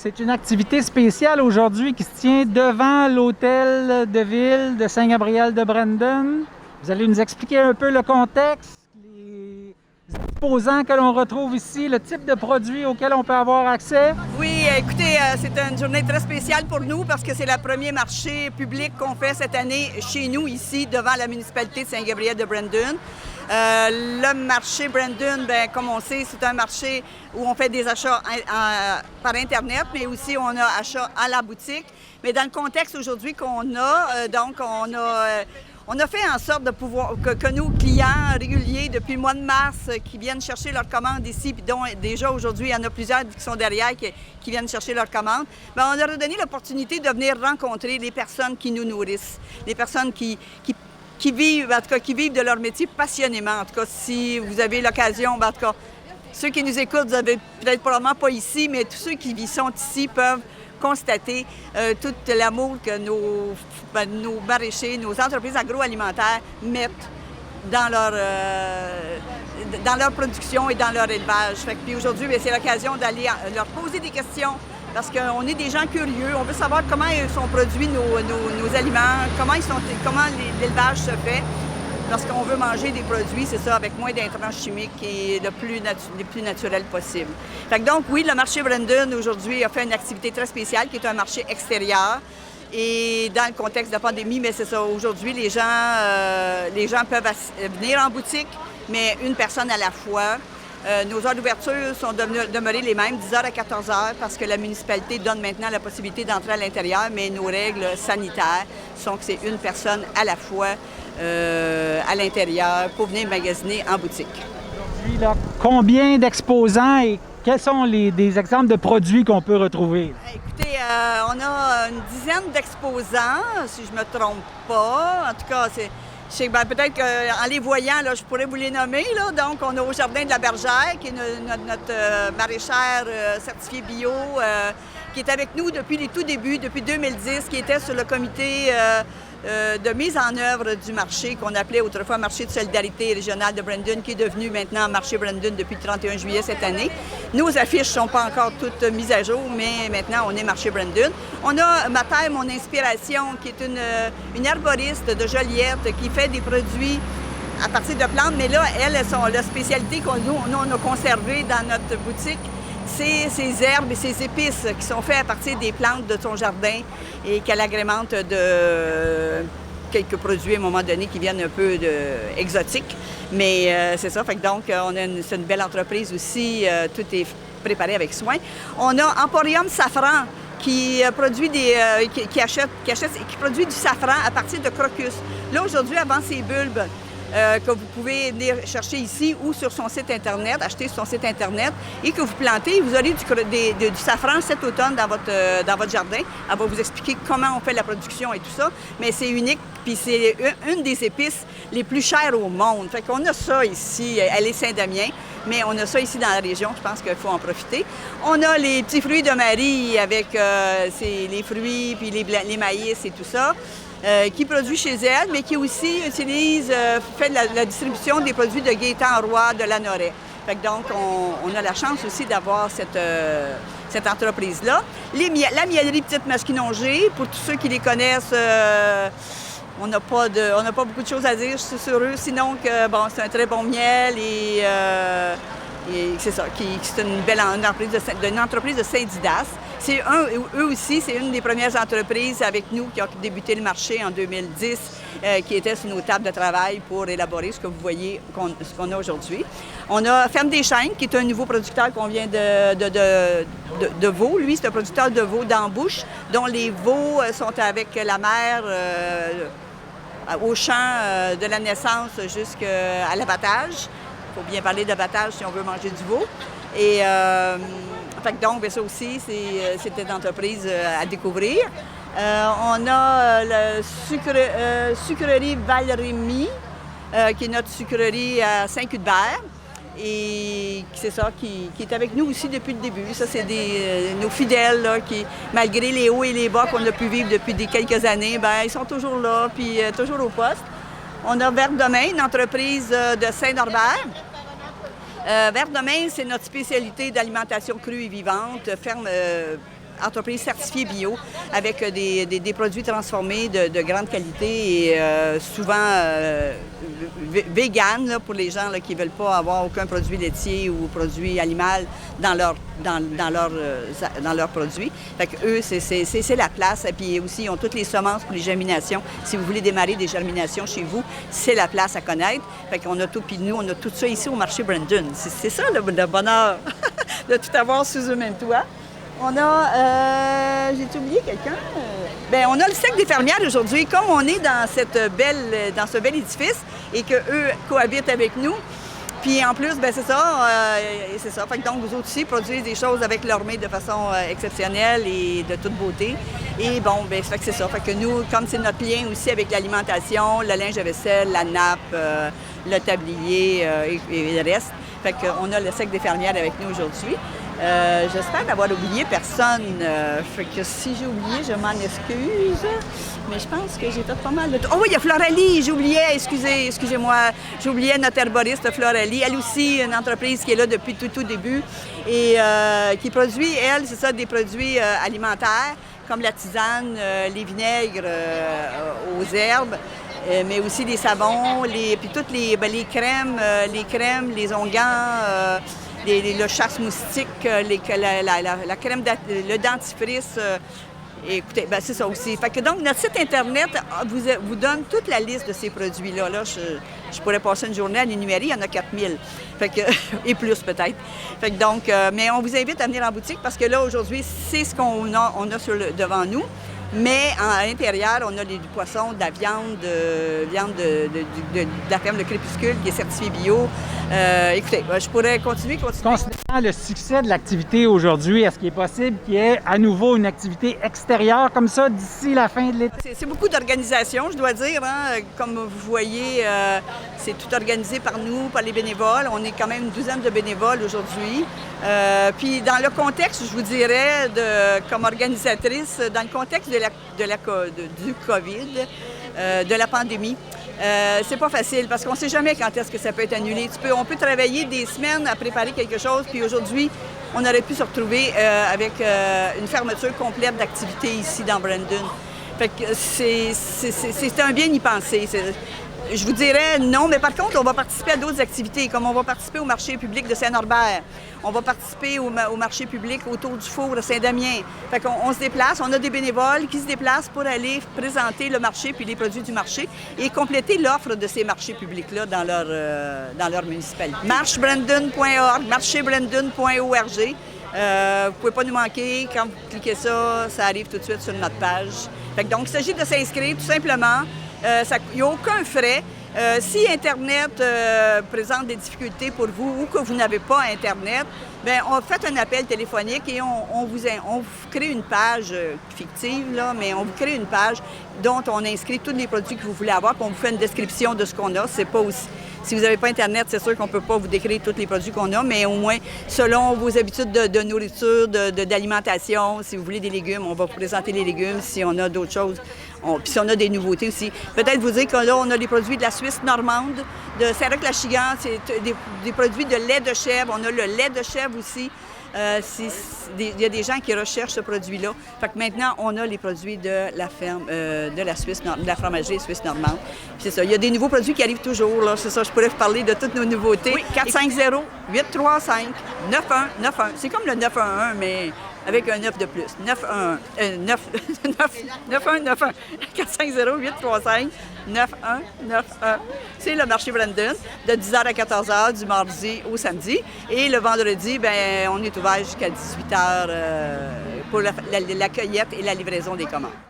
c'est une activité spéciale aujourd'hui qui se tient devant l'hôtel de ville de Saint-Gabriel-de-Brandon. Vous allez nous expliquer un peu le contexte, les exposants que l'on retrouve ici, le type de produits auxquels on peut avoir accès. Oui, écoutez, c'est une journée très spéciale pour nous parce que c'est le premier marché public qu'on fait cette année chez nous, ici, devant la municipalité de Saint-Gabriel-de-Brandon. Le marché Brandon, bien, comme on sait, c'est un marché où on fait des achats par Internet, mais aussi on a achats à la boutique. Mais dans le contexte aujourd'hui qu'on a, on a fait en sorte de pouvoir que nos clients réguliers depuis le mois de mars qui viennent chercher leurs commandes ici, puis dont déjà aujourd'hui, il y en a plusieurs qui sont derrière qui viennent chercher leurs commandes, bien, on leur a donné l'opportunité de venir rencontrer les personnes qui nous nourrissent, les personnes qui vivent, en tout cas, qui vivent de leur métier passionnément. En tout cas, si vous avez l'occasion, en tout cas, ceux qui nous écoutent, vous n'avez peut-être probablement pas ici, mais tous ceux qui sont ici peuvent constater tout l'amour que nos maraîchers, nos entreprises agroalimentaires mettent dans leur production et dans leur élevage. Puis aujourd'hui, c'est l'occasion d'aller leur poser des questions parce qu'on est des gens curieux. On veut savoir comment sont produits nos aliments, comment l'élevage se fait. Parce qu'on veut manger des produits, c'est ça, avec moins d'intrants chimiques et le plus naturel possible. Fait que donc, oui, le marché Brandon, aujourd'hui, a fait une activité très spéciale qui est un marché extérieur. Et dans le contexte de la pandémie, mais c'est ça, aujourd'hui, les gens peuvent venir en boutique, mais une personne à la fois. Nos heures d'ouverture sont demeurées les mêmes, 10h à 14h, parce que la municipalité donne maintenant la possibilité d'entrer à l'intérieur, mais nos règles sanitaires sont que c'est une personne à la fois à l'intérieur pour venir magasiner en boutique. Aujourd'hui, là, combien d'exposants et quels sont des exemples de produits qu'on peut retrouver? Écoutez, on a une dizaine d'exposants, si je ne me trompe pas. En tout cas, peut-être qu'en les voyant, là, je pourrais vous les nommer. Là. Donc, on a au Jardin de la Bergère, qui est notre maraîchère certifiée bio, qui est avec nous depuis les tout débuts, depuis 2010, qui était sur le comité de mise en œuvre du marché qu'on appelait autrefois marché de solidarité régionale de Brandon, qui est devenu maintenant marché Brandon depuis le 31 juillet cette année. Nos affiches ne sont pas encore toutes mises à jour, mais maintenant, on est marché Brandon. On a ma terre, mon inspiration, qui est une herboriste de Joliette qui fait des produits à partir de plantes, mais là, la spécialité qu'on a conservée dans notre boutique, c'est ces herbes et ces épices qui sont faites à partir des plantes de son jardin et qu'elle agrémente de quelques produits à un moment donné qui viennent un peu exotiques. Mais c'est ça, fait que donc c'est une belle entreprise aussi, tout est préparé avec soin. On a Emporium Safran qui produit qui produit du safran à partir de crocus. Là, aujourd'hui, avant ces bulbes, que vous pouvez venir chercher ici ou sur son site Internet, acheter sur son site Internet et que vous plantez. Vous aurez du safran cet automne dans votre jardin. Elle va vous expliquer comment on fait la production et tout ça. Mais c'est unique, puis c'est une des épices les plus chères au monde. Fait qu'on a ça ici. Elle est Saint-Damien, mais on a ça ici dans la région. Je pense qu'il faut en profiter. On a les petits fruits de Marie avec les fruits, puis les maïs et tout ça. Qui produit chez elle, mais qui aussi fait la distribution des produits de Gaétan Roy de Lanoret. Fait que donc, on a la chance aussi d'avoir cette entreprise-là. La mielerie Petite Masquinongé, pour tous ceux qui les connaissent, on n'a pas beaucoup de choses à dire sur eux, sinon que bon, c'est un très bon miel et c'est ça, c'est une belle entreprise de Saint-Didas. Eux aussi, c'est une des premières entreprises avec nous qui a débuté le marché en 2010, qui était sur nos tables de travail pour élaborer ce que vous voyez, ce qu'on a aujourd'hui. On a Ferme des Chênes, qui est un nouveau producteur qu'on vient de veaux. Lui, c'est un producteur de veaux d'embouche, dont les veaux sont avec la mère au champ de la naissance jusqu'à l'abattage. Il faut bien parler d'abattage si on veut manger du veau. Et fait que donc, ça aussi, c'est une entreprise à découvrir. On a la sucrerie Val-Rémy, qui est notre sucrerie à Saint-Cuthbert. Et c'est ça, qui est avec nous aussi depuis le début. Ça, c'est nos fidèles là, qui, malgré les hauts et les bas qu'on a pu vivre depuis quelques années, bien, ils sont toujours là, puis toujours au poste. On a Vert-Domain, une entreprise de Saint-Norbert. Vert-Domain, c'est notre spécialité d'alimentation crue et vivante, ferme entreprise certifiée bio avec des produits transformés de grande qualité et souvent vegan là, pour les gens là, qui ne veulent pas avoir aucun produit laitier ou produit animal dans leurs produits. Fait que eux, c'est la place. Et puis aussi, ils ont toutes les semences pour les germinations. Si vous voulez démarrer des germinations chez vous, c'est la place à connaître. Fait qu'on a tout, puis nous, on a tout ça ici au marché Brandon. C'est ça le bonheur de tout avoir sous un même toit. On a, j'ai oublié quelqu'un? Bien, on a le cercle des fermières aujourd'hui. Comme on est dans ce bel édifice et qu'eux cohabitent avec nous, puis en plus, bien, c'est ça. Fait que donc, vous autres aussi produisez des choses avec l'ormée de façon exceptionnelle et de toute beauté. Et bon, bien, fait que c'est ça. Fait que nous, comme c'est notre lien aussi avec l'alimentation, le linge à vaisselle, la nappe, le tablier et le reste, fait qu'on a le cercle des fermières avec nous aujourd'hui. J'espère n'avoir oublié personne. Fait que si j'ai oublié, je m'en excuse. Mais je pense que j'ai fait pas mal de... Oh oui, il y a Floralie, j'oubliais, excusez-moi. J'oubliais notre herboriste Floralie. Elle aussi, une entreprise qui est là depuis tout début et qui produit, elle, c'est ça, des produits alimentaires comme la tisane, les vinaigres aux herbes. Mais aussi des savons, puis toutes les crèmes, les onguents, le chasse-moustique, la crème, le dentifrice. Écoutez, ben c'est ça aussi. Fait que donc, notre site Internet vous donne toute la liste de ces produits-là. Là, je pourrais passer une journée à l'énumérer, il y en a 4000. Fait que, et plus peut-être. Fait que donc, mais on vous invite à venir en boutique parce que là, aujourd'hui, c'est ce qu'on a, devant nous. Mais à l'intérieur, on a du poisson, de la viande, de la ferme de Crépuscule qui est certifiée bio. Écoutez, je pourrais continuer. Considérant le succès de l'activité aujourd'hui, est-ce qu'il est possible qu'il y ait à nouveau une activité extérieure comme ça d'ici la fin de l'été? C'est beaucoup d'organisation, je dois dire. Hein? Comme vous voyez, c'est tout organisé par nous, par les bénévoles. On est quand même une douzaine de bénévoles aujourd'hui. Puis dans le contexte, je vous dirais, comme organisatrice, dans le contexte du COVID, de la pandémie, c'est pas facile parce qu'on ne sait jamais quand est-ce que ça peut être annulé. On peut travailler des semaines à préparer quelque chose, puis aujourd'hui, on aurait pu se retrouver avec une fermeture complète d'activité ici dans Brandon. Fait que c'est un bien y penser. Je vous dirais non, mais par contre, on va participer à d'autres activités, comme on va participer au marché public de Saint-Norbert. On va participer au marché public autour du four de Saint-Damien. Fait qu'on se déplace, on a des bénévoles qui se déplacent pour aller présenter le marché puis les produits du marché et compléter l'offre de ces marchés publics-là dans leur municipalité. Marchebrandon.org, marchebrandon.org. Vous ne pouvez pas nous manquer. Quand vous cliquez ça arrive tout de suite sur notre page. Fait que donc, il s'agit de s'inscrire tout simplement. Il n'y a aucun frais. Si Internet présente des difficultés pour vous ou que vous n'avez pas Internet, bien, on fait un appel téléphonique et on vous crée une page fictive, là, mais on vous crée une page dont on inscrit tous les produits que vous voulez avoir, puis on vous fait une description de ce qu'on a. C'est pas aussi... Si vous n'avez pas Internet, c'est sûr qu'on ne peut pas vous décrire tous les produits qu'on a, mais au moins, selon vos habitudes de nourriture, d'alimentation, si vous voulez des légumes, on va vous présenter les légumes. Si on a d'autres choses, puis si on a des nouveautés aussi. Peut-être vous dire que là, on a les produits de la Suisse normande, de Saint-Roch-la-Chigan, c'est des produits de lait de chèvre. On a le lait de chèvre aussi. Il y a des gens qui recherchent ce produit-là. Fait que maintenant, on a les produits de la ferme, de la Suisse, de la fromagerie suisse normande. C'est ça. Il y a des nouveaux produits qui arrivent toujours. Là. C'est ça. Je pourrais vous parler de toutes nos nouveautés. Oui, 450-835-9191. C'est comme le 911, mais avec un 9 de plus. 9191. 450-835-9191. C'est le marché Brandon, de 10h à 14h du mardi au samedi. Et le vendredi, bien, on est ouvert jusqu'à 18h pour la cueillette et la livraison des commandes.